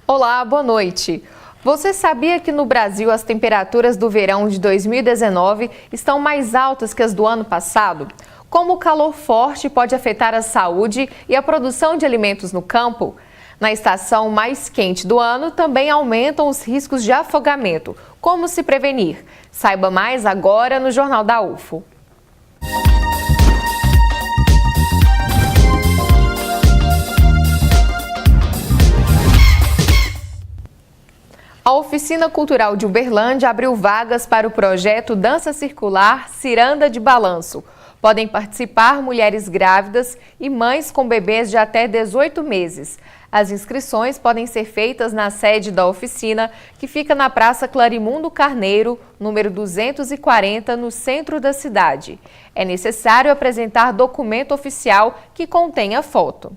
Olá, boa noite. Você sabia que no Brasil as temperaturas do verão de 2019 estão mais altas que as do ano passado? Como o calor forte pode afetar a saúde e a produção de alimentos no campo? Na estação mais quente do ano também aumentam os riscos de afogamento. Como se prevenir? Saiba mais agora no Jornal da UFO. A Oficina Cultural de Uberlândia abriu vagas para o projeto Dança Circular Ciranda de Balanço. Podem participar mulheres grávidas e mães com bebês de até 18 meses. As inscrições podem ser feitas na sede da oficina, que fica na Praça Clarimundo Carneiro, número 240, no centro da cidade. É necessário apresentar documento oficial que contenha foto.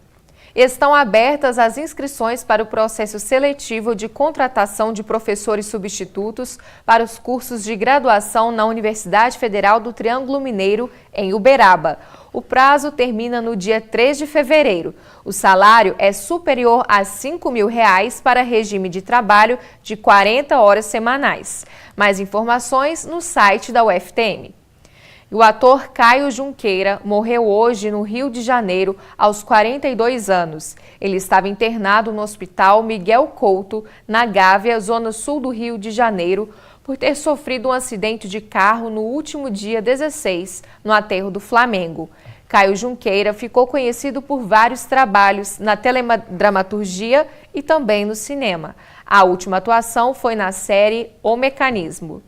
Estão abertas as inscrições para o processo seletivo de contratação de professores substitutos para os cursos de graduação na Universidade Federal do Triângulo Mineiro, em Uberaba. O prazo termina no dia 3 de fevereiro. O salário é superior a R$ 5.000 para regime de trabalho de 40 horas semanais. Mais informações no site da UFTM. E o ator Caio Junqueira morreu hoje no Rio de Janeiro, aos 42 anos. Ele estava internado no Hospital Miguel Couto, na Gávea, zona sul do Rio de Janeiro, por ter sofrido um acidente de carro no último dia 16, no aterro do Flamengo. Caio Junqueira ficou conhecido por vários trabalhos na teledramaturgia e também no cinema. A última atuação foi na série O Mecanismo.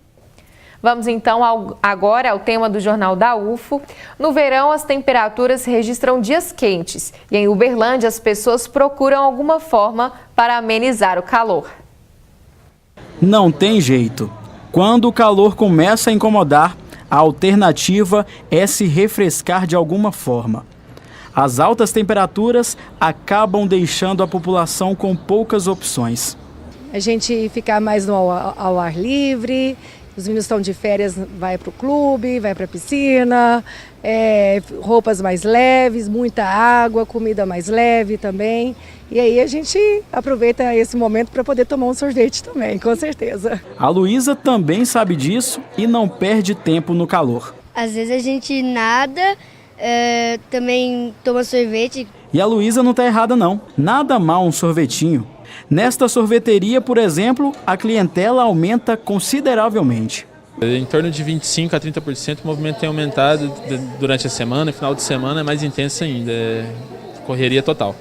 Vamos então agora ao tema do Jornal da UFO. No verão, as temperaturas registram dias quentes e em Uberlândia as pessoas procuram alguma forma para amenizar o calor. Não tem jeito. Quando o calor começa a incomodar, a alternativa é se refrescar de alguma forma. As altas temperaturas acabam deixando a população com poucas opções. A gente ficar mais ao ar livre. Os meninos estão de férias, vai para o clube, vai para a piscina, roupas mais leves, muita água, comida mais leve também. E aí a gente aproveita esse momento para poder tomar um sorvete também, com certeza. A Luísa também sabe disso e não perde tempo no calor. Às vezes a gente nada, também toma sorvete. E a Luísa não está errada não, nada mal um sorvetinho. Nesta sorveteria, por exemplo, a clientela aumenta consideravelmente. Em torno de 25% a 30% o movimento tem aumentado durante a semana, final de semana é mais intenso ainda, correria total.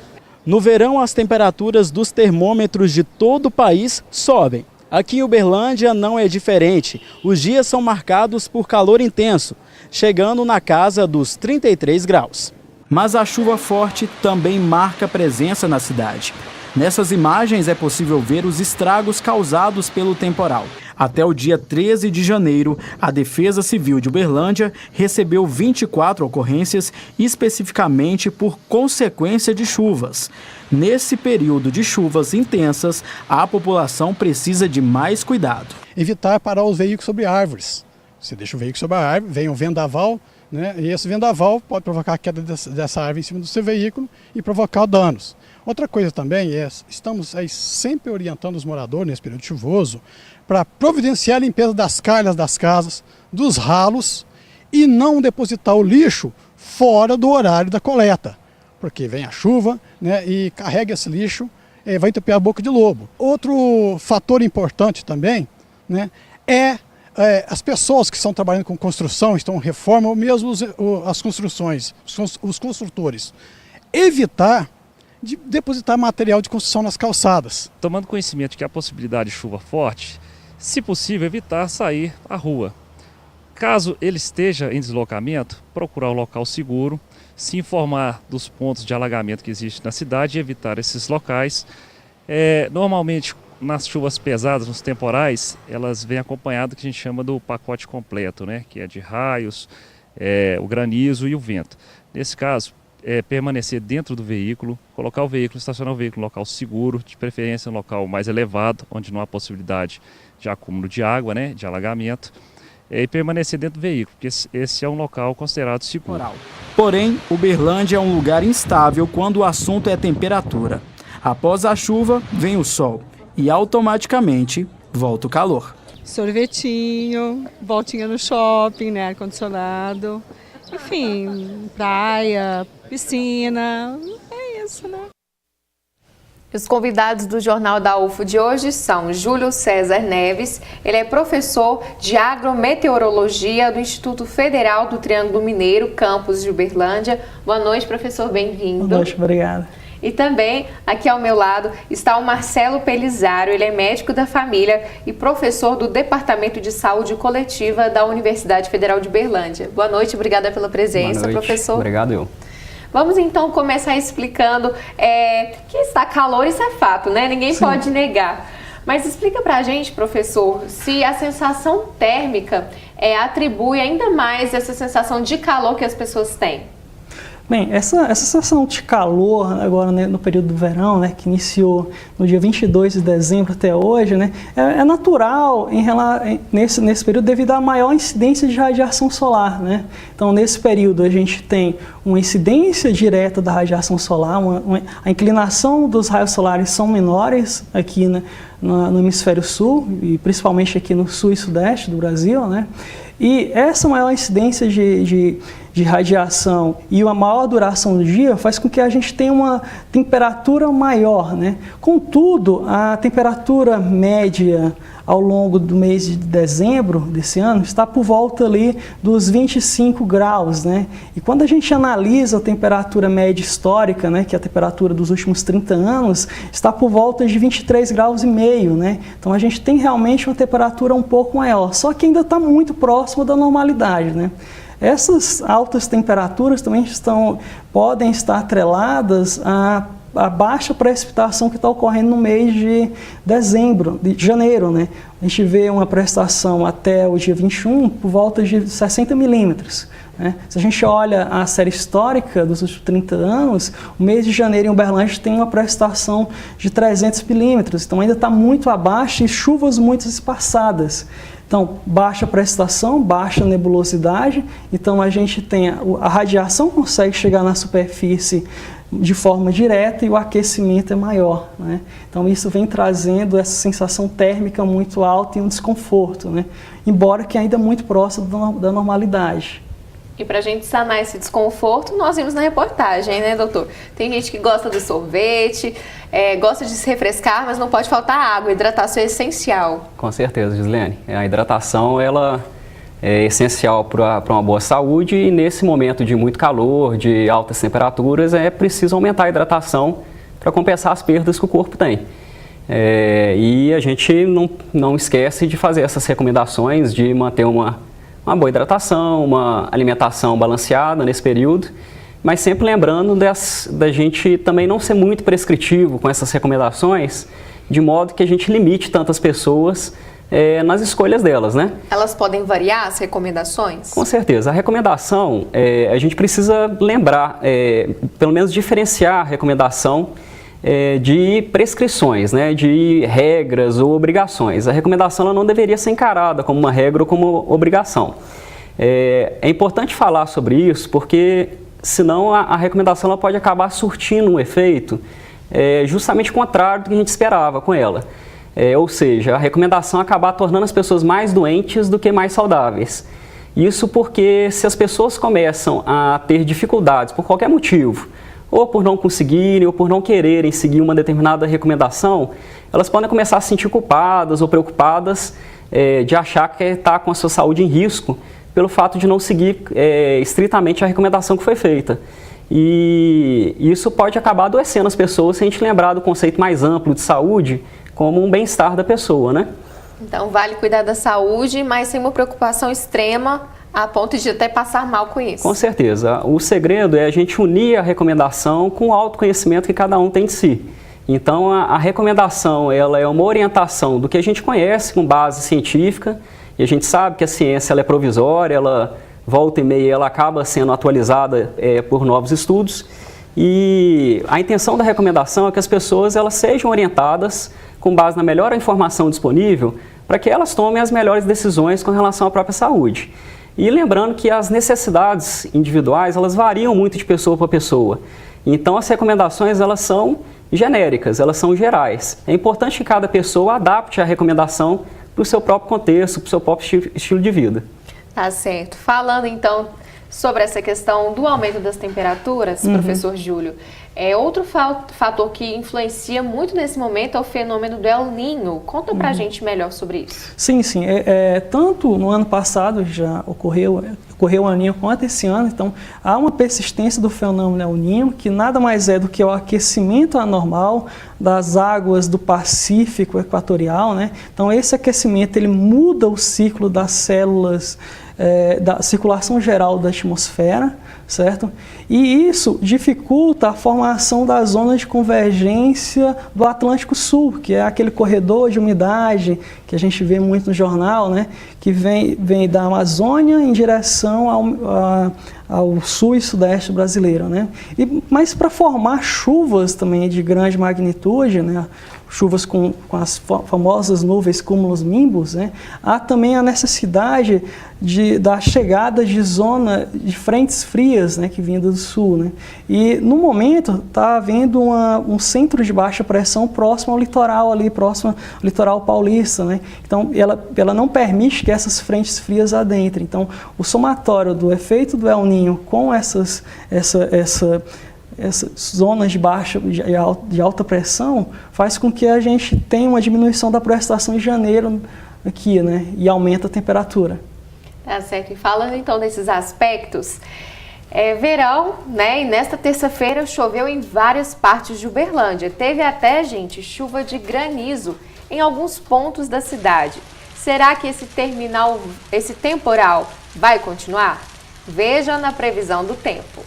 No verão, as temperaturas dos termômetros de todo o país sobem. Aqui em Uberlândia não é diferente. Os dias são marcados por calor intenso, chegando na casa dos 33 graus. Mas a chuva forte também marca presença na cidade. Nessas imagens é possível ver os estragos causados pelo temporal. Até o dia 13 de janeiro, a Defesa Civil de Uberlândia recebeu 24 ocorrências especificamente por consequência de chuvas. Nesse período de chuvas intensas, a população precisa de mais cuidado. Evitar parar os veículos sobre árvores. Você deixa o veículo sobre a árvore, vem um vendaval, né? E esse vendaval pode provocar a queda dessa árvore em cima do seu veículo e provocar danos. Outra coisa também estamos aí sempre orientando os moradores nesse período chuvoso para providenciar a limpeza das calhas das casas, dos ralos e não depositar o lixo fora do horário da coleta, porque vem a chuva, né, e carrega esse lixo, vai entupir a boca de lobo. Outro fator importante também, né, as pessoas que estão trabalhando com construção, estão em reforma, ou mesmo as construções, os construtores, evitar de depositar material de construção nas calçadas. Tomando conhecimento de que há possibilidade de chuva forte, se possível evitar sair à rua. Caso ele esteja em deslocamento, procurar um local seguro, se informar dos pontos de alagamento que existem na cidade e evitar esses locais. Normalmente, nas chuvas pesadas, nos temporais, elas vêm acompanhadas do que a gente chama do pacote completo, né? Que é de raios, o granizo e o vento. Nesse caso, permanecer dentro do veículo, colocar o veículo, estacionar o veículo em um local seguro, de preferência em um local mais elevado, onde não há possibilidade de acúmulo de água, né, de alagamento, e permanecer dentro do veículo, porque esse é um local considerado seguro. Porém, Uberlândia é um lugar instável quando o assunto é temperatura. Após a chuva, vem o sol e automaticamente volta o calor. Sorvetinho, voltinha no shopping, né, ar-condicionado, enfim, praia, piscina, é isso, né? Os convidados do Jornal da UFO de hoje são Júlio César Neves, ele é professor de agrometeorologia do Instituto Federal do Triângulo Mineiro, campus de Uberlândia. Boa noite, professor, bem-vindo. Boa noite, obrigado. E também, aqui ao meu lado, está o Marcelo Pelizário, ele é médico da família e professor do Departamento de Saúde Coletiva da Universidade Federal de Uberlândia. Boa noite, obrigada pela presença, Boa noite. Professor. Obrigado, eu. Vamos então começar explicando que está calor, isso é fato, né? Ninguém Sim. pode negar. Mas explica pra gente, professor, se a sensação térmica atribui ainda mais essa sensação de calor que as pessoas têm. Bem, essa sensação de calor agora, né, no período do verão, né, que iniciou no dia 22 de dezembro até hoje, né, é natural nesse período devido à maior incidência de radiação solar, né? Então, nesse período a gente tem uma incidência direta da radiação solar, a inclinação dos raios solares são menores aqui, né, no hemisfério sul e principalmente aqui no sul e sudeste do Brasil, né? E essa maior incidência de radiação e uma maior duração do dia faz com que a gente tenha uma temperatura maior, né? Contudo, a temperatura média ao longo do mês de dezembro desse ano está por volta ali dos 25 graus, né? E quando a gente analisa a temperatura média histórica, né, que é a temperatura dos últimos 30 anos, está por volta de 23 graus e meio, né? Então a gente tem realmente uma temperatura um pouco maior, só que ainda está muito próximo da normalidade, né? Essas altas temperaturas também podem estar atreladas a baixa precipitação que está ocorrendo no mês de janeiro, né? A gente vê uma precipitação até o dia 21 por volta de 60 milímetros. Né? Se a gente olha a série histórica dos últimos 30 anos, o mês de janeiro em Uberlândia tem uma precipitação de 300 milímetros, então ainda está muito abaixo e chuvas muito espaçadas. Então, baixa precipitação, baixa nebulosidade, então a gente tem a radiação consegue chegar na superfície de forma direta e o aquecimento é maior, né? Então isso vem trazendo essa sensação térmica muito alta e um desconforto, né? Embora que ainda muito próximo da normalidade. E para a gente sanar esse desconforto, nós vimos na reportagem, né, doutor? Tem gente que gosta do sorvete, gosta de se refrescar, mas não pode faltar água. Hidratação é essencial. Com certeza, Gislene. A hidratação, ela é essencial para uma boa saúde e nesse momento de muito calor, de altas temperaturas, é preciso aumentar a hidratação para compensar as perdas que o corpo tem. E a gente não esquece de fazer essas recomendações de manter uma boa hidratação, uma alimentação balanceada nesse período, mas sempre lembrando da gente também não ser muito prescritivo com essas recomendações, de modo que a gente limite tantas pessoas nas escolhas delas, né? Elas podem variar as recomendações? Com certeza. A recomendação, a gente precisa lembrar, pelo menos diferenciar a recomendação de prescrições, né, de regras ou obrigações. A recomendação ela não deveria ser encarada como uma regra ou como obrigação. É importante falar sobre isso porque senão a recomendação ela pode acabar surtindo um efeito justamente contrário do que a gente esperava com ela. Ou seja, a recomendação acabar tornando as pessoas mais doentes do que mais saudáveis. Isso porque se as pessoas começam a ter dificuldades por qualquer motivo, ou por não conseguirem, ou por não quererem seguir uma determinada recomendação, elas podem começar a se sentir culpadas ou preocupadas de achar que está com a sua saúde em risco pelo fato de não seguir estritamente a recomendação que foi feita. E isso pode acabar adoecendo as pessoas se a gente lembrar do conceito mais amplo de saúde como um bem-estar da pessoa, né? Então vale cuidar da saúde, mas sem uma preocupação extrema a ponto de até passar mal com isso. Com certeza. O segredo é a gente unir a recomendação com o autoconhecimento que cada um tem de si. Então, a recomendação ela é uma orientação do que a gente conhece com base científica, e a gente sabe que a ciência ela é provisória, ela volta e meia, ela acaba sendo atualizada por novos estudos, e a intenção da recomendação é que as pessoas elas sejam orientadas com base na melhor informação disponível para que elas tomem as melhores decisões com relação à própria saúde. E lembrando que as necessidades individuais, elas variam muito de pessoa para pessoa. Então, as recomendações, elas são genéricas, elas são gerais. É importante que cada pessoa adapte a recomendação para o seu próprio contexto, para o seu próprio estilo de vida. Tá certo. Falando então sobre essa questão do aumento das temperaturas, professor Júlio, outro fator que influencia muito nesse momento é o fenômeno do El Niño. Conta pra gente melhor sobre isso. Sim. Tanto no ano passado já ocorreu o El Niño quanto esse ano, então há uma persistência do fenômeno El Niño, que nada mais é do que o aquecimento anormal das águas do Pacífico Equatorial, né? Então esse aquecimento ele muda o ciclo das células da circulação geral da atmosfera, certo? E isso dificulta a formação das zonas de convergência do Atlântico Sul, que é aquele corredor de umidade que a gente vê muito no jornal, né? Que vem da Amazônia em direção ao sul e sudeste brasileiro, né? Mas para formar chuvas também de grande magnitude, né? Chuvas com as famosas nuvens cúmulos-nimbus, né? Há também a necessidade da chegada de frentes frias, né, que vinham do sul, né? E no momento está havendo um centro de baixa pressão próximo ao litoral, próximo ao litoral paulista, né? Então ela não permite que essas frentes frias adentrem. Então o somatório do efeito do El Niño com essas zonas de baixa de alta pressão faz com que a gente tenha uma diminuição da precipitação em janeiro aqui, né? E aumenta a temperatura. Tá certo. E falando então desses aspectos, verão, né? E nesta terça-feira choveu em várias partes de Uberlândia. Teve até, gente, chuva de granizo em alguns pontos da cidade. Será que esse temporal vai continuar? Veja na previsão do tempo.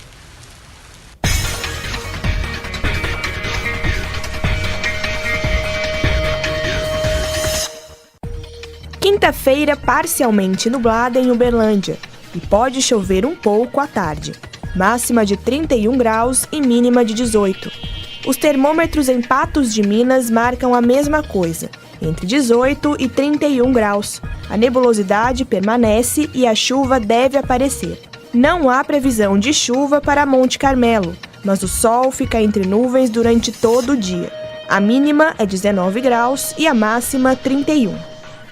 Quinta-feira parcialmente nublada em Uberlândia e pode chover um pouco à tarde. Máxima de 31 graus e mínima de 18. Os termômetros em Patos de Minas marcam a mesma coisa, entre 18 e 31 graus. A nebulosidade permanece e a chuva deve aparecer. Não há previsão de chuva para Monte Carmelo, mas o sol fica entre nuvens durante todo o dia. A mínima é 19 graus e a máxima 31.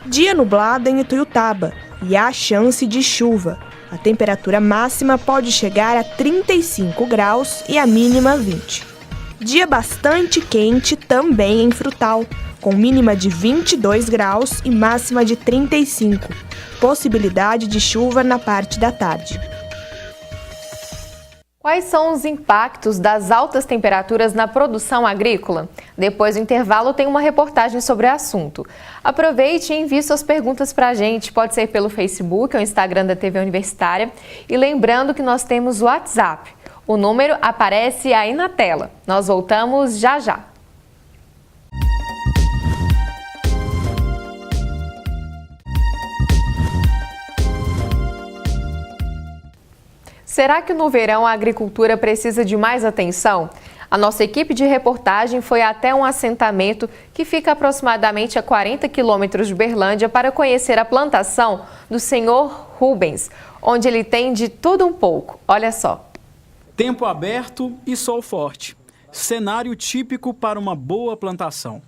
Dia nublado em Ituiutaba e há chance de chuva. A temperatura máxima pode chegar a 35 graus e a mínima 20. Dia bastante quente também em Frutal, com mínima de 22 graus e máxima de 35. Possibilidade de chuva na parte da tarde. Quais são os impactos das altas temperaturas na produção agrícola? Depois do intervalo tem uma reportagem sobre o assunto. Aproveite e envie suas perguntas para a gente. Pode ser pelo Facebook ou Instagram da TV Universitária. E lembrando que nós temos o WhatsApp. O número aparece aí na tela. Nós voltamos já já. Será que no verão a agricultura precisa de mais atenção? A nossa equipe de reportagem foi até um assentamento que fica aproximadamente a 40 quilômetros de Uberlândia para conhecer a plantação do senhor Rubens, onde ele tem de tudo um pouco. Olha só. Tempo aberto e sol forte. Cenário típico para uma boa plantação.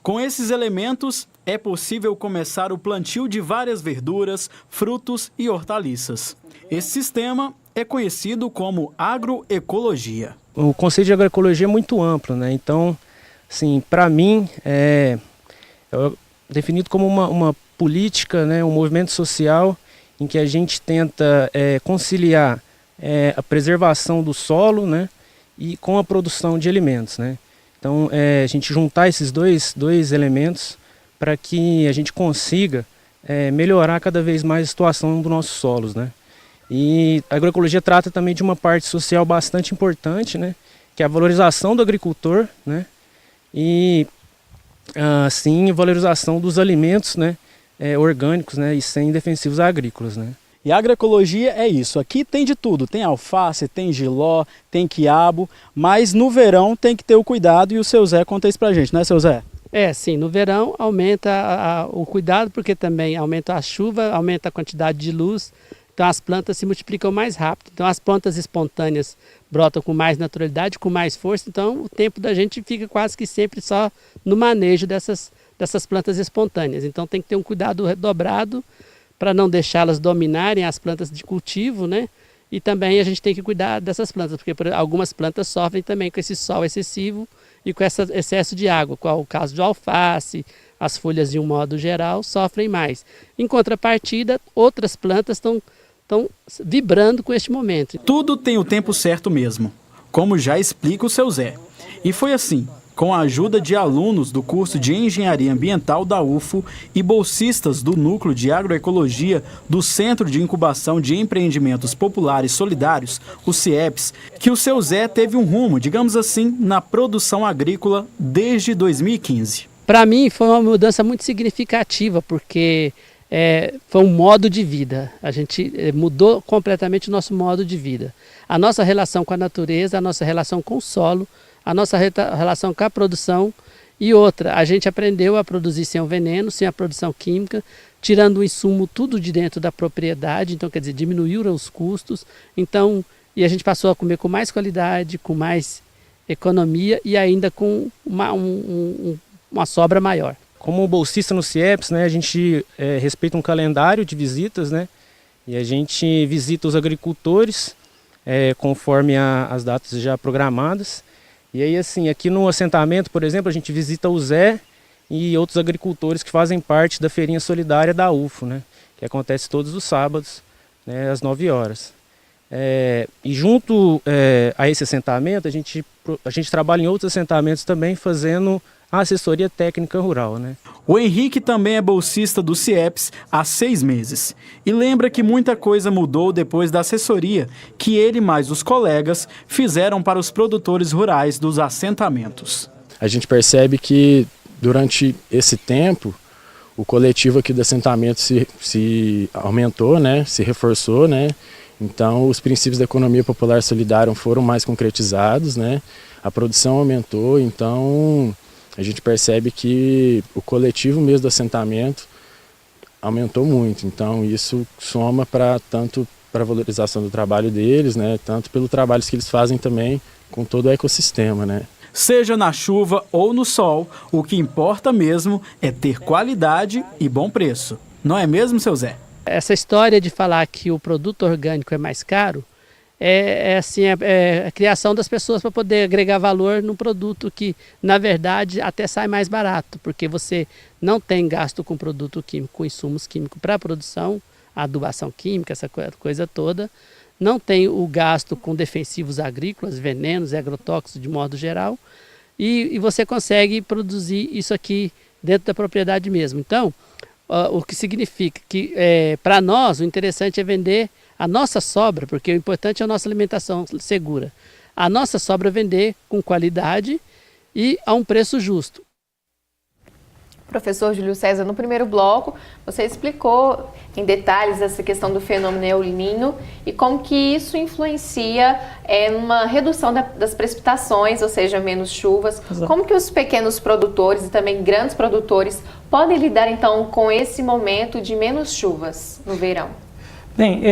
Com esses elementos, é possível começar o plantio de várias verduras, frutos e hortaliças. Esse sistema é conhecido como agroecologia. O conceito de agroecologia é muito amplo, né? Então, assim, para mim, é definido como uma política, né? Um movimento social em que a gente tenta conciliar a preservação do solo, né? E com a produção de alimentos, né? Então, a gente juntar esses dois elementos para que a gente consiga melhorar cada vez mais a situação dos nossos solos, né? E a agroecologia trata também de uma parte social bastante importante, né? Que é a valorização do agricultor, né? E assim, a valorização dos alimentos, né? Orgânicos, né? E sem defensivos agrícolas, né? E a agroecologia é isso, aqui tem de tudo, tem alface, tem jiló, tem quiabo, mas no verão tem que ter o cuidado e o seu Zé conta isso pra gente, né, seu Zé? Sim, no verão aumenta o cuidado porque também aumenta a chuva, aumenta a quantidade de luz então as plantas se multiplicam mais rápido. Então as plantas espontâneas brotam com mais naturalidade, com mais força, então o tempo da gente fica quase que sempre só no manejo dessas plantas espontâneas. Então tem que ter um cuidado redobrado para não deixá-las dominarem as plantas de cultivo, né? E também a gente tem que cuidar dessas plantas, porque algumas plantas sofrem também com esse sol excessivo e com esse excesso de água, qual o caso de alface, as folhas de um modo geral sofrem mais. Em contrapartida, outras plantas estão vibrando com este momento. Tudo tem o tempo certo mesmo, como já explica o seu Zé. E foi assim, com a ajuda de alunos do curso de Engenharia Ambiental da UFO e bolsistas do Núcleo de Agroecologia do Centro de Incubação de Empreendimentos Populares Solidários, o CIEPS, que o seu Zé teve um rumo, digamos assim, na produção agrícola desde 2015. Para mim foi uma mudança muito significativa, porque foi um modo de vida. A gente mudou completamente o nosso modo de vida. A nossa relação com a natureza, a nossa relação com o solo, a nossa relação com a produção e outra. A gente aprendeu a produzir sem o veneno, sem a produção química, tirando o insumo tudo de dentro da propriedade, então quer dizer, diminuíram os custos. Então, e a gente passou a comer com mais qualidade, com mais economia e ainda com uma sobra maior. Como bolsista no CIEPS, né, a gente respeita um calendário de visitas, né, e a gente visita os agricultores conforme as datas já programadas. E aí, assim, aqui no assentamento, por exemplo, a gente visita o Zé e outros agricultores que fazem parte da feirinha solidária da UFO, né, que acontece todos os sábados, né, às 9 horas. E junto a esse assentamento, a gente trabalha em outros assentamentos também fazendo a assessoria técnica rural, né? O Henrique também é bolsista do CIEPS há 6 meses e lembra que muita coisa mudou depois da assessoria que ele mais os colegas fizeram para os produtores rurais dos assentamentos. A gente percebe que durante esse tempo o coletivo aqui do assentamento se aumentou, né? Se reforçou, né? Então os princípios da economia popular solidária foram mais concretizados, né? A produção aumentou, então a gente percebe que o coletivo mesmo do assentamento aumentou muito. Então isso soma tanto para a valorização do trabalho deles, né, tanto pelo trabalho que eles fazem também com todo o ecossistema, né. Seja na chuva ou no sol, o que importa mesmo é ter qualidade e bom preço. Não é mesmo, seu Zé? Essa história de falar que o produto orgânico é mais caro é a criação das pessoas para poder agregar valor num produto que, na verdade, até sai mais barato, porque você não tem gasto com produto químico, com insumos químicos para a produção, adubação química, essa coisa toda, não tem o gasto com defensivos agrícolas, venenos e agrotóxicos de modo geral, e você consegue produzir isso aqui dentro da propriedade mesmo. Então, o que significa que, para nós, o interessante é vender a nossa sobra, porque o importante é a nossa alimentação segura. A nossa sobra vender com qualidade e a um preço justo. Professor Júlio César, no primeiro bloco, você explicou em detalhes essa questão do fenômeno El Niño e como que isso influencia numa redução das precipitações, ou seja, menos chuvas. Exato. Como que os pequenos produtores e também grandes produtores podem lidar, então, com esse momento de menos chuvas no verão? Bem,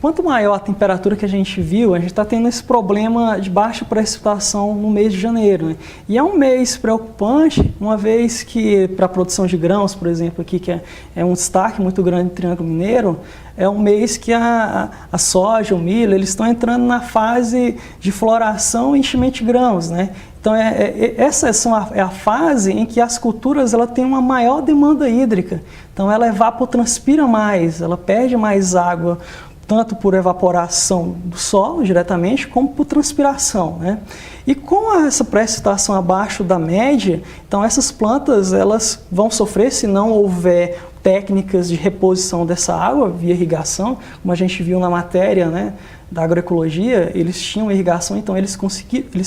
quanto maior a temperatura que a gente viu, a gente está tendo esse problema de baixa precipitação no mês de janeiro, né? E é um mês preocupante, uma vez que para a produção de grãos, por exemplo, aqui, que é um destaque muito grande do Triângulo Mineiro, é um mês que a soja, o milho, eles estão entrando na fase de floração e enchimento de grãos, né? Então, essa é a fase em que as culturas têm uma maior demanda hídrica. Então, ela evapotranspira mais, ela perde mais água, tanto por evaporação do solo diretamente, como por transpiração, né? E com essa precipitação abaixo da média, então essas plantas elas vão sofrer se não houver técnicas de reposição dessa água via irrigação, como a gente viu na matéria, né, da agroecologia, eles tinham irrigação, então eles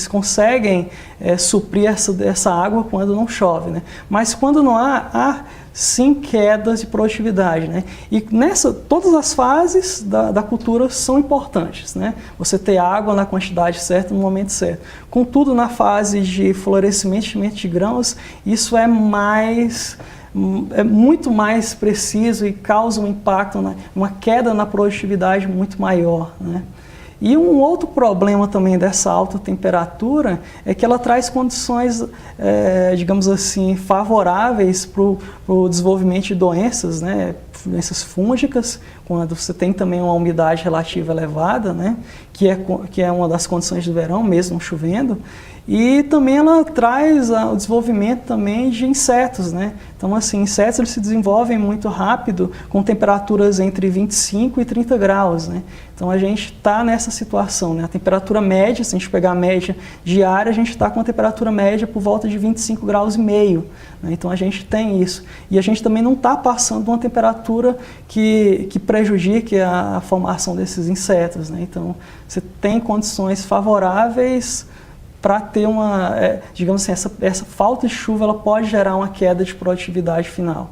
conseguem suprir essa água quando não chove, né? Mas quando não há sim quedas de produtividade, né? E todas as fases da cultura são importantes, né? Você ter água na quantidade certa no momento certo. Contudo, na fase de florescimento de grãos, isso é mais é muito mais preciso e causa um impacto, uma queda na produtividade muito maior, né? E um outro problema também dessa alta temperatura é que ela traz condições, digamos assim, favoráveis para o desenvolvimento de doenças, né? Doenças fúngicas, quando você tem também uma umidade relativa elevada, né? Que é uma das condições do verão, mesmo chovendo. E também ela traz o desenvolvimento também de insetos, né? Então, assim, insetos eles se desenvolvem muito rápido com temperaturas entre 25 e 30 graus, né? Então, a gente está nessa situação, né? A temperatura média, se a gente pegar a média diária, a gente está com a temperatura média por volta de 25 graus e meio, né? Então, a gente tem isso. E a gente também não está passando uma temperatura que prejudique a formação desses insetos, né? Então, você tem condições favoráveis para ter digamos assim, essa falta de chuva, ela pode gerar uma queda de produtividade final.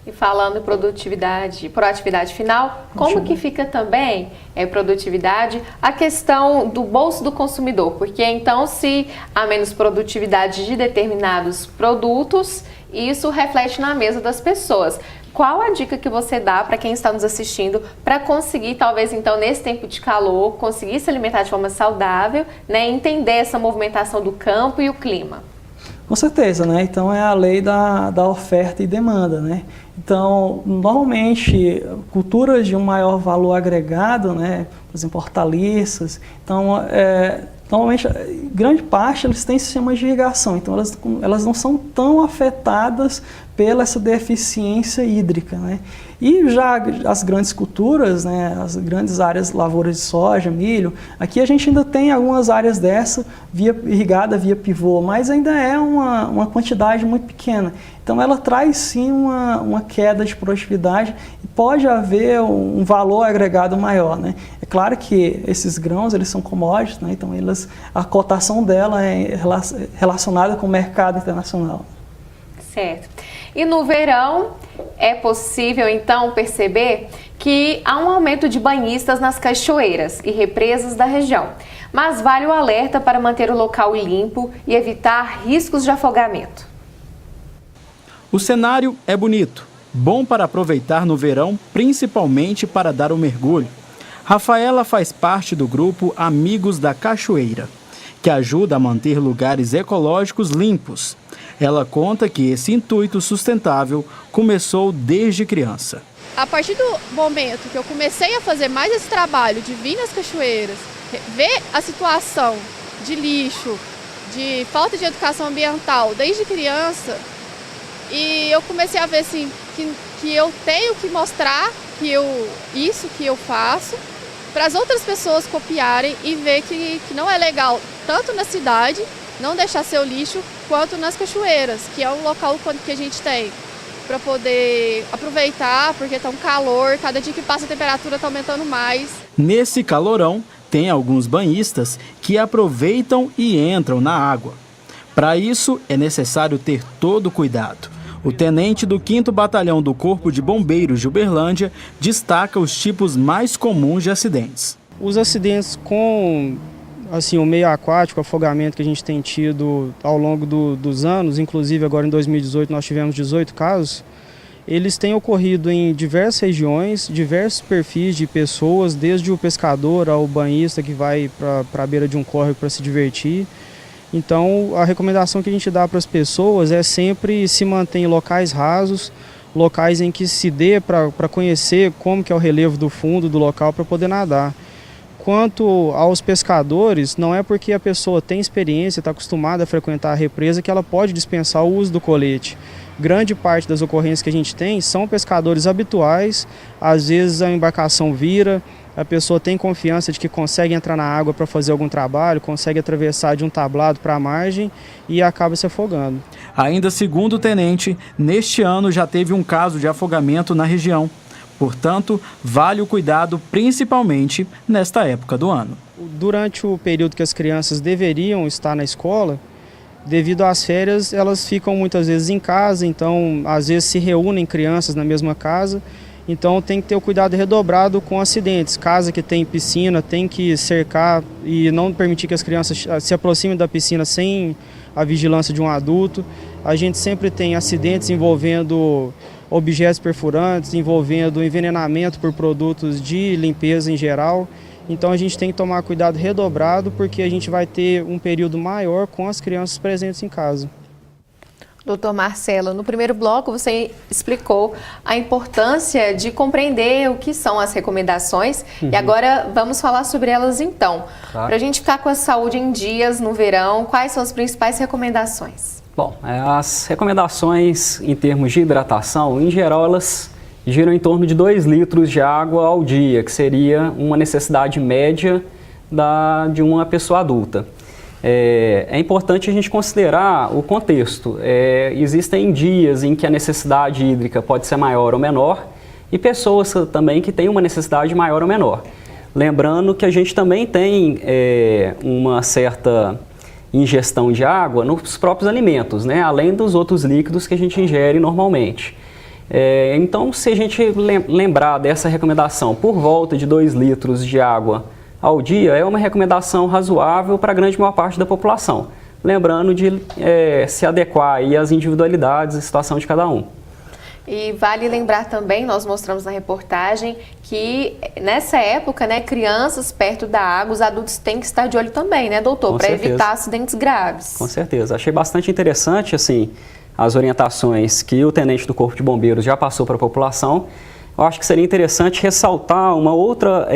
E falando em proatividade final, como que fica também produtividade a questão do bolso do consumidor? Porque então, se há menos produtividade de determinados produtos, isso reflete na mesa das pessoas. Qual a dica que você dá para quem está nos assistindo para conseguir, talvez, então, nesse tempo de calor, conseguir se alimentar de forma saudável, né, entender essa movimentação do campo e o clima? Com certeza, né? Então é a lei da oferta e demanda, né? Então, normalmente, culturas de um maior valor agregado, né? Por exemplo, hortaliças, então, normalmente, grande parte, eles têm sistemas de irrigação, então elas não são tão afetadas pela essa deficiência hídrica, né? E já as grandes culturas, né, as grandes áreas, lavouras de soja, milho, aqui a gente ainda tem algumas áreas dessa irrigada via pivô, mas ainda é uma quantidade muito pequena. Então ela traz sim uma queda de produtividade e pode haver um valor agregado maior, né? É claro que esses grãos, eles são commodities, né? Então a cotação dela é relacionada com o mercado internacional. Certo. E no verão, é possível então perceber que há um aumento de banhistas nas cachoeiras e represas da região. Mas vale o alerta para manter o local limpo e evitar riscos de afogamento. O cenário é bonito, bom para aproveitar no verão, principalmente para dar um mergulho. Rafaela faz parte do grupo Amigos da Cachoeira, que ajuda a manter lugares ecológicos limpos. Ela conta que esse intuito sustentável começou desde criança. A partir do momento que eu comecei a fazer mais esse trabalho de vir nas cachoeiras, ver a situação de lixo, de falta de educação ambiental desde criança, e eu comecei a ver assim, que eu tenho que mostrar isso que eu faço para as outras pessoas copiarem e ver que não é legal, tanto na cidade, não deixar seu lixo, quanto nas cachoeiras, que é um local que a gente tem para poder aproveitar, porque está um calor, cada dia que passa a temperatura está aumentando mais. Nesse calorão, tem alguns banhistas que aproveitam e entram na água. Para isso, é necessário ter todo cuidado. O tenente do 5º Batalhão do Corpo de Bombeiros de Uberlândia destaca os tipos mais comuns de acidentes. Os acidentes com o meio aquático, o afogamento que a gente tem tido ao longo dos anos, inclusive agora em 2018 nós tivemos 18 casos, eles têm ocorrido em diversas regiões, diversos perfis de pessoas, desde o pescador ao banhista que vai para a beira de um córrego para se divertir. Então, a recomendação que a gente dá para as pessoas é sempre se manter em locais rasos, locais em que se dê para conhecer como que é o relevo do fundo do local para poder nadar. Quanto aos pescadores, não é porque a pessoa tem experiência, está acostumada a frequentar a represa que ela pode dispensar o uso do colete. Grande parte das ocorrências que a gente tem são pescadores habituais, às vezes a embarcação vira, a pessoa tem confiança de que consegue entrar na água para fazer algum trabalho, consegue atravessar de um tablado para a margem e acaba se afogando. Ainda segundo o tenente, neste ano já teve um caso de afogamento na região. Portanto, vale o cuidado principalmente nesta época do ano. Durante o período que as crianças deveriam estar na escola, devido às férias, elas ficam muitas vezes em casa, então às vezes se reúnem crianças na mesma casa Então tem que ter o cuidado redobrado com acidentes. Casa que tem piscina tem que cercar e não permitir que as crianças se aproximem da piscina sem a vigilância de um adulto. A gente sempre tem acidentes envolvendo objetos perfurantes, envolvendo envenenamento por produtos de limpeza em geral. Então a gente tem que tomar cuidado redobrado porque a gente vai ter um período maior com as crianças presentes em casa. Doutor Marcelo, no primeiro bloco você explicou a importância de compreender o que são as recomendações e agora vamos falar sobre elas então. Claro. Para a gente ficar com a saúde em dias no verão, quais são as principais recomendações? Bom, as recomendações em termos de hidratação, em geral, elas giram em torno de 2 litros de água ao dia, que seria uma necessidade média de uma pessoa adulta. É importante a gente considerar o contexto. Existem dias em que a necessidade hídrica pode ser maior ou menor e pessoas também que têm uma necessidade maior ou menor. Lembrando que a gente também tem uma certa ingestão de água nos próprios alimentos, né? Além dos outros líquidos que a gente ingere normalmente. Então, se a gente lembrar dessa recomendação por volta de 2 litros de água ao dia, é uma recomendação razoável para a grande maior parte da população. Lembrando de se adequar aí às individualidades e situação de cada um. E vale lembrar também, nós mostramos na reportagem, que nessa época, né, crianças perto da água, os adultos têm que estar de olho também, né, doutor? Para evitar acidentes graves. Com certeza. Achei bastante interessante, assim, as orientações que o tenente do Corpo de Bombeiros já passou para a população. Eu acho que seria interessante ressaltar uma outra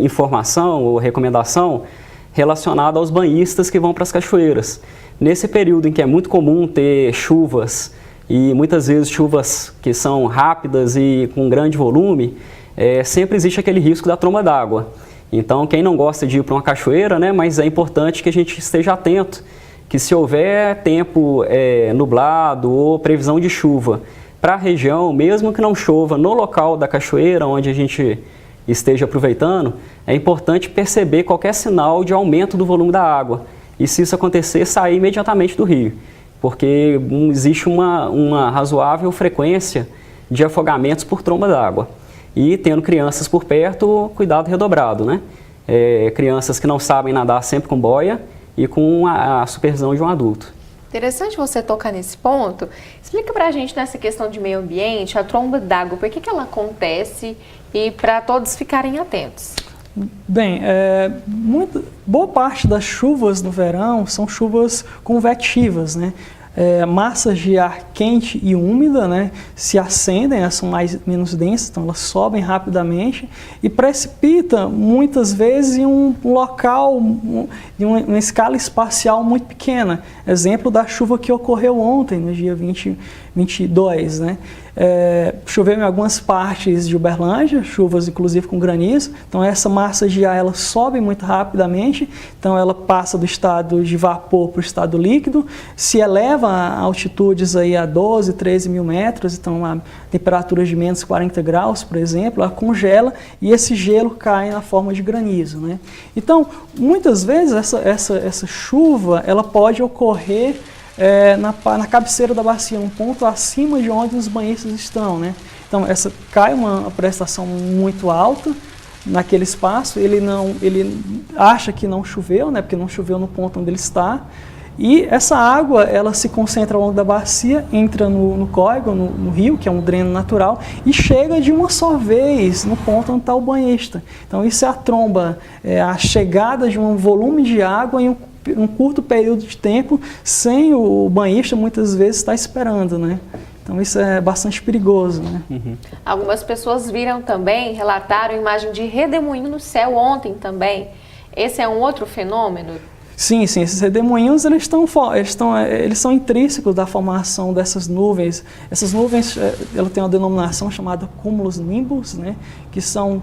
informação ou recomendação relacionada aos banhistas que vão para as cachoeiras. Nesse período em que é muito comum ter chuvas, e muitas vezes chuvas que são rápidas e com grande volume, sempre existe aquele risco da tromba d'água. Então, quem não gosta de ir para uma cachoeira, né, mas é importante que a gente esteja atento, que se houver tempo nublado ou previsão de chuva para a região, mesmo que não chova no local da cachoeira onde a gente esteja aproveitando, é importante perceber qualquer sinal de aumento do volume da água. E se isso acontecer, sair imediatamente do rio, porque existe uma razoável frequência de afogamentos por tromba d'água. E tendo crianças por perto, cuidado redobrado, né? Crianças que não sabem nadar sempre com boia e com a supervisão de um adulto. Interessante você tocar nesse ponto. Explica pra gente nessa questão de meio ambiente, a tromba d'água, por que ela acontece e para todos ficarem atentos. Bem, boa parte das chuvas no verão são chuvas convectivas, né? Massas de ar quente e úmida, né, se acendem, elas são menos densas, então elas sobem rapidamente e precipitam muitas vezes em um local, em uma escala espacial muito pequena. Exemplo da chuva que ocorreu ontem, no dia 22, né? Choveu em algumas partes de Uberlândia, chuvas inclusive com granizo, então essa massa de ar ela sobe muito rapidamente, então ela passa do estado de vapor para o estado líquido, se eleva a altitudes aí a 12, 13 mil metros, então a temperaturas de menos 40 graus, por exemplo, ela congela e esse gelo cai na forma de granizo, né? Então, muitas vezes essa chuva ela pode ocorrer na cabeceira da bacia, um ponto acima de onde os banhistas estão, né? Então, cai uma prestação muito alta naquele espaço, ele acha que não choveu, né? Porque não choveu no ponto onde ele está, e essa água, ela se concentra ao longo da bacia, entra no córrego, no rio, que é um dreno natural, e chega de uma só vez no ponto onde está o banhista. Então, isso é a tromba, a chegada de um volume de água em um curto período de tempo, sem o banhista muitas vezes estar esperando, né? Então isso é bastante perigoso, né? Algumas pessoas viram também, relataram imagem de redemoinho no céu ontem também. Esse é um outro fenômeno? Sim, esses redemoinhos eles são intrínsecos da formação dessas nuvens. Essas nuvens, ela tem uma denominação chamada cúmulos nimbus, né? Que são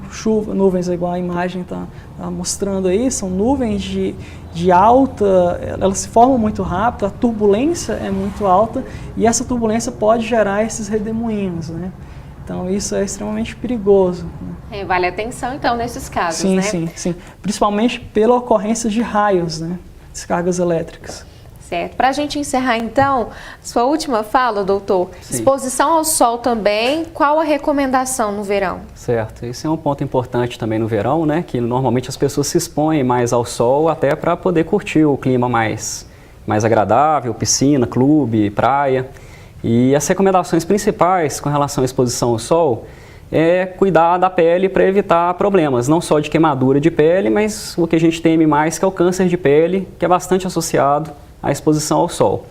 nuvens, igual a imagem está mostrando aí, são nuvens de alta, elas se formam muito rápido, a turbulência é muito alta e essa turbulência pode gerar esses redemoinhos, né? Então isso é extremamente perigoso. Vale atenção então nesses casos, sim, né? Sim. Principalmente pela ocorrência de raios, né? Descargas elétricas. Certo. Para a gente encerrar, então, sua última fala, doutor. Sim. Exposição ao sol também, qual a recomendação no verão? Certo. Esse é um ponto importante também no verão, né? Que normalmente as pessoas se expõem mais ao sol até para poder curtir o clima mais agradável, piscina, clube, praia. E as recomendações principais com relação à exposição ao sol é cuidar da pele para evitar problemas, não só de queimadura de pele, mas o que a gente teme mais que é o câncer de pele, que é bastante associado à exposição ao sol.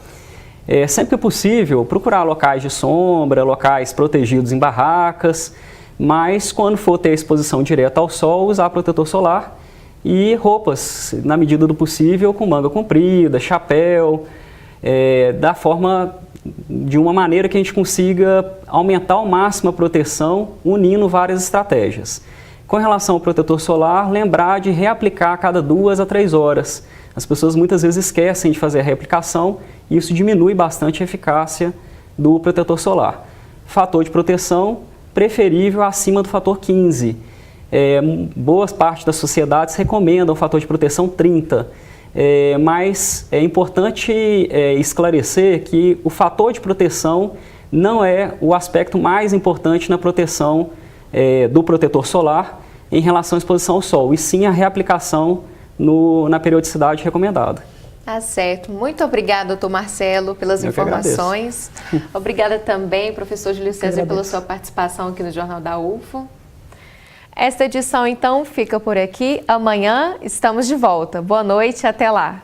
Sempre que possível, procurar locais de sombra, locais protegidos em barracas, mas quando for ter exposição direta ao sol, usar protetor solar e roupas, na medida do possível, com manga comprida, chapéu, de uma maneira que a gente consiga aumentar ao máximo a proteção, unindo várias estratégias. Com relação ao protetor solar, lembrar de reaplicar a cada 2 a 3 horas. As pessoas muitas vezes esquecem de fazer a reaplicação e isso diminui bastante a eficácia do protetor solar. Fator de proteção preferível acima do fator 15. Boas partes das sociedades recomendam o fator de proteção 30. Mas é importante esclarecer que o fator de proteção não é o aspecto mais importante na proteção do protetor solar em relação à exposição ao sol, e sim a reaplicação na periodicidade recomendada. Tá certo. Muito obrigada, doutor Marcelo, pelas informações. Obrigada também, professor Júlio César, pela sua participação aqui no Jornal da UFO. Esta edição, então, fica por aqui. Amanhã estamos de volta. Boa noite, até lá.